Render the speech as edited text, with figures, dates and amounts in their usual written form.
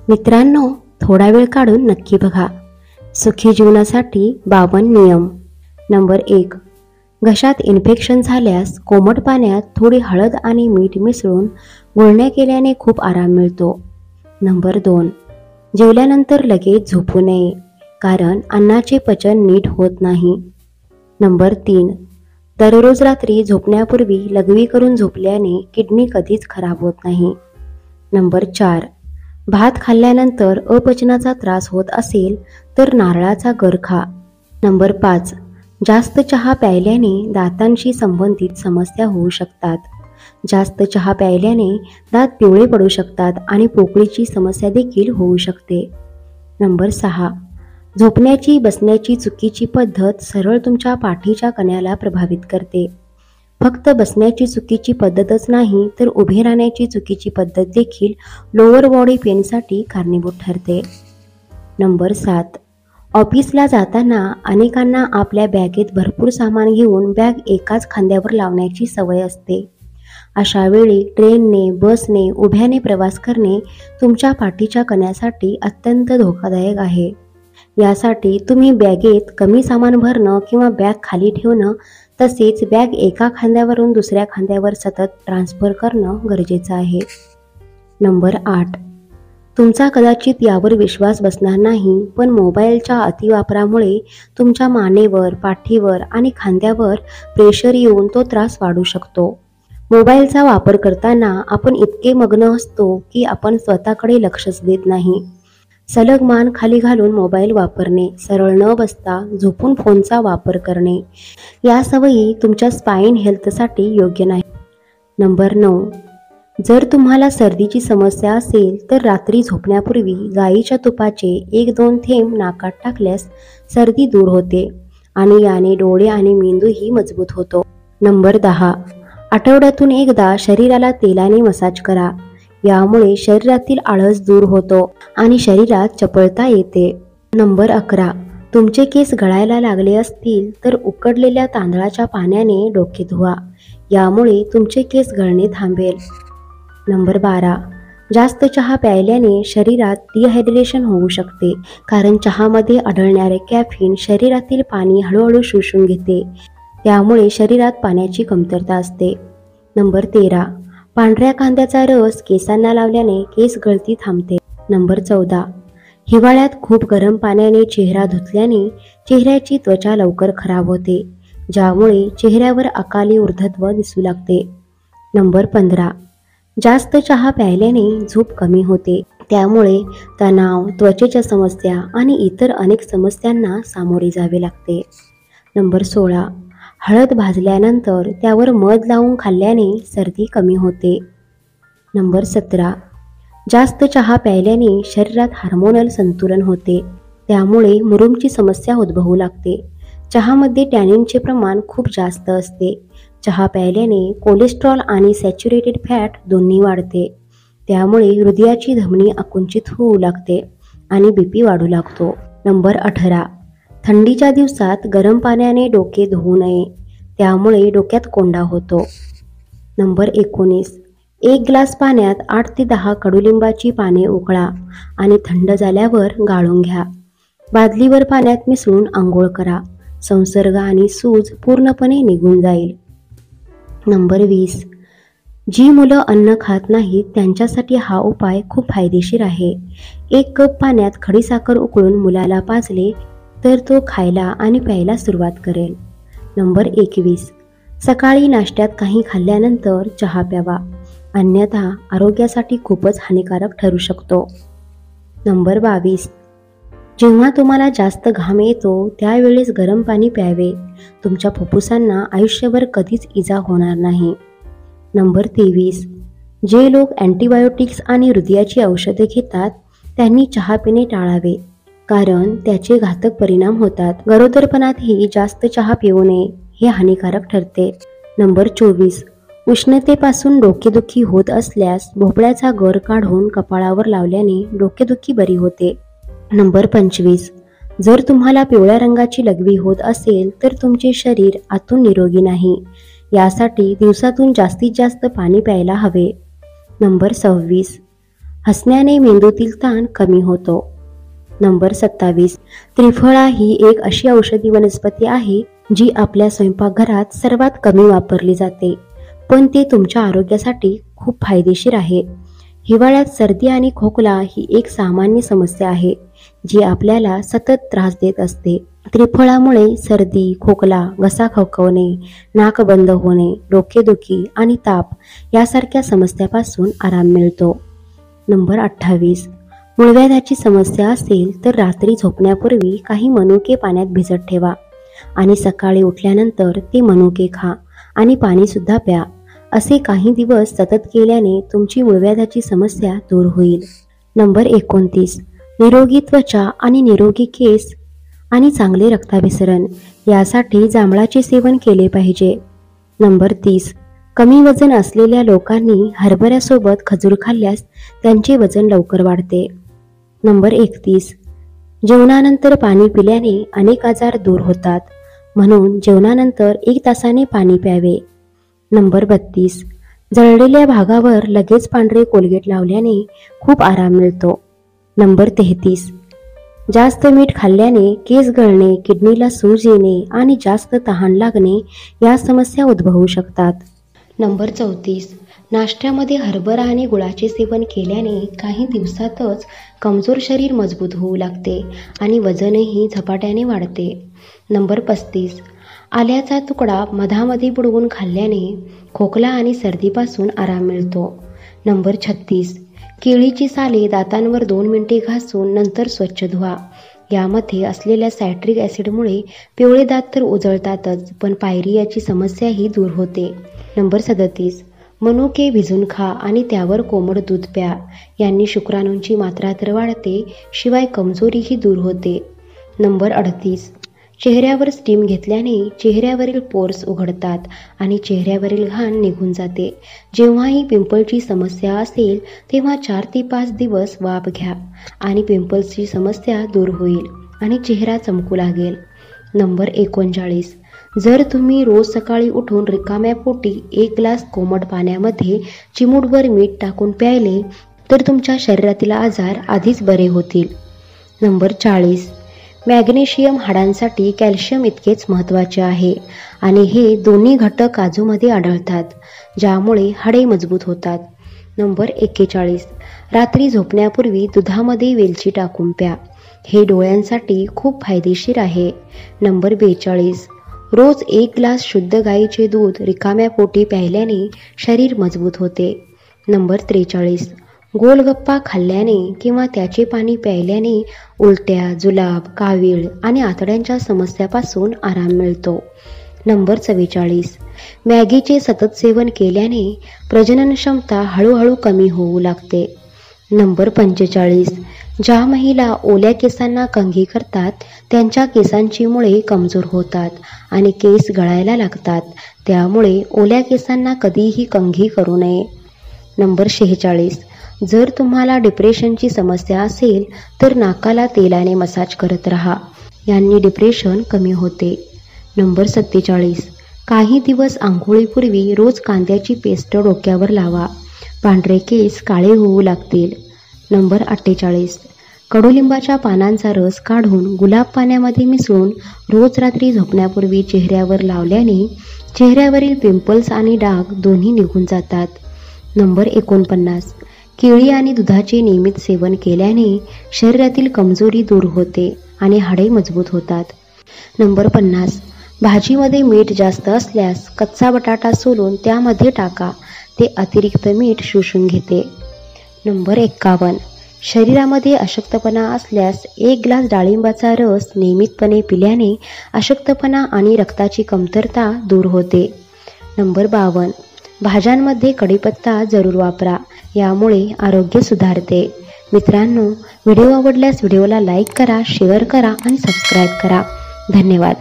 मित्रांनो, थोडा वेळ काढून नक्की बघा. सुखी जीवनासाठी 52 नियम. नंबर 1. घशात इन्फेक्शन झाल्यास कोमट पाण्यात थोडी हळद आणि मीठ मिसळून गुळण्या केल्याने खूप आराम मिळतो. नंबर 2. जेवल्यानंतर लगेच झोपू नये, कारण अन्नाचे पचन नीट होत नाही. नंबर 3. दररोज रात्री झोपण्यापूर्वी लघवी करून झोपल्याने किडनी कधीच खराब होत नाही. नंबर 4. भात खाल्ल्यानंतर अपचनाचा त्रास होत असेल तर नारळाचा गर खा. नंबर 5. जास्त चहा प्यायल्याने दातांशी संबंधित समस्या होऊ शकतात. जास्त चहा प्यायल्याने दात पिवळे पडू शकतात आणि पोकळीची समस्या देखील होऊ शकते. नंबर 6. झोपण्याची बसण्याची चुकीची पद्धत सरळ तुमच्या पाठीच्या कण्याला प्रभावित करते. फक्त बसण्याची चुकीची पद्धतच नाही तर उभे राहण्याची चुकीची पद्धत देखील लोअर बॉडी पेनसाठी कारणीभूत ठरते. नंबर 7. ऑफिसला जाताना अनेकांना आपल्या बॅगेत भरपूर सामान घेऊन बॅग एकाच खांद्यावर लावण्याची सवय असते. अशा वेळी ट्रेनने, बसने, उभ्याने प्रवास करणे तुमच्या पाठीच्या कण्यासाठी अत्यंत धोकादायक आहे. यासाठी तुम्ही बॅगेत कमी सामान भरणं किंवा बॅग खाली ठेवणं, तसेच बॅग एका खांद्यावरून दुसऱ्या खांद्यावर सतत ट्रान्सफर करणं गरजेचं आहे. नंबर 8. तुमचा कदाचित यावर विश्वास बसणार नाही, पण मोबाईलच्या अतिवापरामुळे तुमच्या मानेवर, पाठीवर आणि खांद्यावर प्रेशर येऊन तो त्रास वाढू शकतो. मोबाईलचा वापर करताना आपण इतके मग्न असतो की आपण स्वतःकडे लक्षच देत नाही. सलग मान खाली घालून मोबाईल वापरणे, सरळ न बसता झोपून फोनचा वापर करणे, या सवयी तुमच्या स्पाईन हेल्थसाठी योग्य नाही. नंबर 9. जर तुम्हाला सर्दीची समस्या असेल तर रात्री झोपण्यापूर्वी गाईच्या तुपाचे 1-2 थेंब नाकात टाकल्यास सर्दी दूर होते आणि याने डोळे आणि मेंदूही मजबूत होतो. नंबर 10. आठवड्यातून एकदा शरीराला तेलाने मसाज करा. यामुळे शरीरातील आळस दूर होतो आणि शरीरात चपळता येते. नंबर 11. तुमचे केस गळायला लागले असतील तर उकडलेल्या तांदळाच्या पाण्याने डोके धुवा. यामुळे तुमचे केस गळणे थांबेल. नंबर 12. जास्त चहा प्यायल्याने शरीरात डिहायड्रेशन होऊ शकते, कारण चहामध्ये आढळणारे कॅफीन शरीरातील पाणी हळूहळू शोषून घेते. त्यामुळे शरीरात पाण्याची कमतरता असते. नंबर 13. पांढऱ्या कांद्याचा रस केसांना लावल्याने केस गळती थांबते. नंबर 14. हिवाळ्यात खूप गरम पाण्याने चेहरा धुतल्याने चेहऱ्याची त्वचा लवकर खराब होते, ज्यामुळे चेहऱ्यावर अकाली ऊर्ध्वत्व दिसू लागते. नंबर 15. जास्त चहा प्यायल्याने झोप कमी होते, त्यामुळे तणाव, त्वचेच्या समस्या आणि इतर अनेक समस्यांना सामोरे जावे लागते. नंबर 16. हळद भाजल्यानंतर त्यावर मध लावून खाल्ल्याने सर्दी कमी होते. नंबर 17. जास्त चहा प्यायल्याने शरीरात हार्मोनल संतुलन होते, त्यामुळे मुरूमची समस्या उद्भवू लागते. चहामध्ये टॅनिनचे प्रमाण खूप जास्त असते. चहा प्यायल्याने कोलेस्ट्रॉल आणि सॅच्युरेटेड फॅट दोन्ही वाढते, त्यामुळे हृदयाची धमनी आकुंचित होऊ लागते आणि BP वाढू लागतो. नंबर 18. थंडीच्या दिवसात गरम पाण्याने डोके धुवू नये, त्यामुळे डोक्यात कोंडा होतो. नंबर 19. 1 ग्लास पाण्यात 8 ते 10 कडुलिंबाची पाने उकळा आणि थंड झाल्यावर गाळून घ्या. बादलीवर पाण्यात मिसळून आंघोळ करा. संसर्ग आणि सूज पूर्णपणे निघून जाईल. नंबर 20. जी मुलं अन्न खात नाहीत त्यांच्यासाठी हा उपाय खूप फायदेशीर आहे. 1 कप पाण्यात खडीसाखर उकळून मुलाला पाजले तर तो खायला आणि प्यायला सुरुवात करेल. नंबर 21. सकाळी नाश्त्यात काही खाल्ल्यानंतर चहा प्यावा, अन्यथा आरोग्यासाठी खूपच हानिकारक ठरू शकतो. नंबर 22. जेव्हा तुम्हाला जास्त घाम येतो त्यावेळेस गरम पाणी प्यावे. तुमच्या फुफ्फुसांना आयुष्यभर कधीच इजा होणार नाही. नंबर 23. जे लोक अँटीबायोटिक्स आणि हृदयाची औषधे घेतात त्यांनी चहा पिणे टाळावे, कारण त्याचे घातक परिणाम होतात. गरोदरपणातही जास्त चहा पिऊ नये, हे हानिकारक ठरते. नंबर 24. उष्णतेपासून डोकेदुखी होत असल्यास भोपळ्याचा गर काढून कपाळावर लावल्याने डोकेदुखी बरी होते. नंबर 25. जर तुम्हाला पिवळ्या रंगाची लघवी होत असेल तर तुमचे शरीर आतून निरोगी नाही. यासाठी दिवसातून जास्तीत जास्त पाणी प्यायला हवे. नंबर 26. हसण्याने मेंदूतील ताण कमी होतो. नंबर 27. त्रिफळा ही एक अशी औषधी वनस्पती आहे जी आपल्या स्वयंपाकघरात सर्वात कमी वापरली जाते, पण ती तुमच्या आरोग्यासाठी खूप फायदेशीर आहे. हिवाळ्यात सर्दी आणि खोकला ही एक सामान्य समस्या आहे जी आपल्याला सतत त्रास देत असते. त्रिफळामुळे सर्दी, खोकला, घसा खवखवणे, नाक बंद होणे, डोकेदुखी आणि ताप यासारख्या समस्यापासून आराम मिळतो. नंबर 28. मूळव्याधाची समस्या असेल तर रात्री झोपण्यापूर्वी काही मनुके पाण्यात भिजत ठेवा आणि सकाळी उठल्यानंतर ते मनुके खा आणि पाणी सुद्धा प्या. असे काही दिवस सतत केल्याने तुमची मूळव्याधाची समस्या दूर होईल. नंबर 29. निरोगी त्वचा आणि निरोगी केस आणि चांगले रक्ताभिसरण यासाठी जांभळाचे सेवन केले पाहिजे. नंबर 30. कमी वजन असलेल्या लोकांनी हरभऱ्यासोबत खजूर खाल्ल्यास त्यांचे वजन लवकर वाढते. नंबर 31. जेवणानंतर पाणी पिल्याने अनेक आजार दूर होतात, म्हणून जेवणानंतर 1 तासाने पाणी प्यावे. नंबर 32. जळलेल्या भागावर लगेच पांढरे कोलगेट लावल्याने खूप आराम मिळतो. नंबर 33. जास्त मीठ खाल्ल्याने केस गळणे, किडनीला सूज येणे आणि जास्त तहान लागणे या समस्या उद्भवू शकतात. नंबर 34. नाश्त्यामध्ये हरभरा आणि गुळाचे सेवन केल्याने काही दिवसातच कमजोर शरीर मजबूत होऊ लागते आणि वजनही झपाट्याने वाढते. नंबर 35. आल्याचा तुकडा मधामध्ये बुडवून खाल्ल्याने खोकला आणि सर्दीपासून आराम मिळतो. नंबर 36. केळीची साले दातांवर 2 मिनिटे घासून नंतर स्वच्छ धुवा. यामध्ये असलेल्या सायट्रिक ॲसिडमुळे पिवळे दात तर उजळतातच, पण पायरियाची समस्याही दूर होते. नंबर 37. मनुके भिजून खा आणि त्यावर कोमट दूध प्या. यांनी शुक्राणूंची मात्रा तर वाढते, शिवाय कमजोरीही दूर होते. नंबर 38. चेहऱ्यावर स्टीम घेतल्याने चेहऱ्यावरील पोर्स उघडतात आणि चेहऱ्यावरील घाण निघून जाते. जेव्हाही पिंपलची समस्या असेल तेव्हा 4 ते 5 दिवस वाफ घ्या आणि पिंपल्सची समस्या दूर होईल आणि चेहरा चमकू लागेल. नंबर 39. जर तुम्ही रोज सकाळी उठून रिकाम्या पोटी 1 ग्लास कोमट पाण्यामध्ये चिमूटभर मीठ टाकून प्यायले तर तुमच्या शरीरातील आजार आधीच बरे होतील. नंबर 40. मॅग्नेशियम हाडांसाठी कॅल्शियम इतकेच महत्त्वाचे आहे आणि हे दोन्ही घटक काजूमध्ये आढळतात, ज्यामुळे हाडे मजबूत होतात. नंबर 41. रात्री झोपण्यापूर्वी दुधामध्ये वेलची टाकून प्या. हे डोळ्यांसाठी खूप फायदेशीर आहे. नंबर 42. रोज 1 ग्लास शुद्ध गाईचे दूध रिकाम्या पोटी प्यायल्याने शरीर मजबूत होते. नंबर 43. गोलगप्पा खाल्ल्याने किंवा त्याचे पाणी प्यायल्याने उलट्या, जुलाब, कावीळ आणि आतड्यांच्या समस्यापासून आराम मिळतो. नंबर 44. मॅगीचे सतत सेवन केल्याने प्रजनन क्षमता हळूहळू कमी होऊ लागते. नंबर 45. ज्या महिला ओल्या केसांना कंघी करतात त्यांच्या केसांची मुळे कमजोर होतात आणि केस गळायला लागतात, त्यामुळे ओल्या केसांना कधीही कंघी करू नये. नंबर 46. जर तुम्हाला डिप्रेशनची समस्या असेल तर नाकाला तेलाने मसाज करत राहा. यांनी डिप्रेशन कमी होते. नंबर 47. काही दिवस आंघोळीपूर्वी रोज कांद्याची पेस्ट डोक्यावर लावा. पांढरे केस काळे होऊ लागतील. नंबर 48. कडुलिंबाच्या पानांचा रस काढून गुलाब पाण्यामध्ये मिसळून रोज रात्री झोपण्यापूर्वी चेहऱ्यावर लावल्याने चेहऱ्यावरील पिंपल्स आणि डाग दोन्ही निघून जातात. नंबर 49. केळी आणि दुधाचे नियमित सेवन केल्याने शरीरातील कमजोरी दूर होते आणि हाडे मजबूत होतात. नंबर 50. भाजीमध्ये मीठ जास्त असल्यास कच्चा बटाटा सोलून त्यामध्ये टाका, ते अतिरिक्त मीठ शोषून घेते. नंबर 51. शरीरामध्ये अशक्तपणा असल्यास 1 ग्लास डाळिंबाचा रस नियमितपणे पिल्याने अशक्तपणा आणि रक्ताची कमतरता दूर होते. नंबर 52. भाज्यांमध्ये कढीपत्ता जरूर वापरा, यामुळे आरोग्य सुधारते. मित्रांनो, व्हिडिओ आवडल्यास व्हिडिओला लाईक करा, शेअर करा आणि सबस्क्राईब करा. धन्यवाद.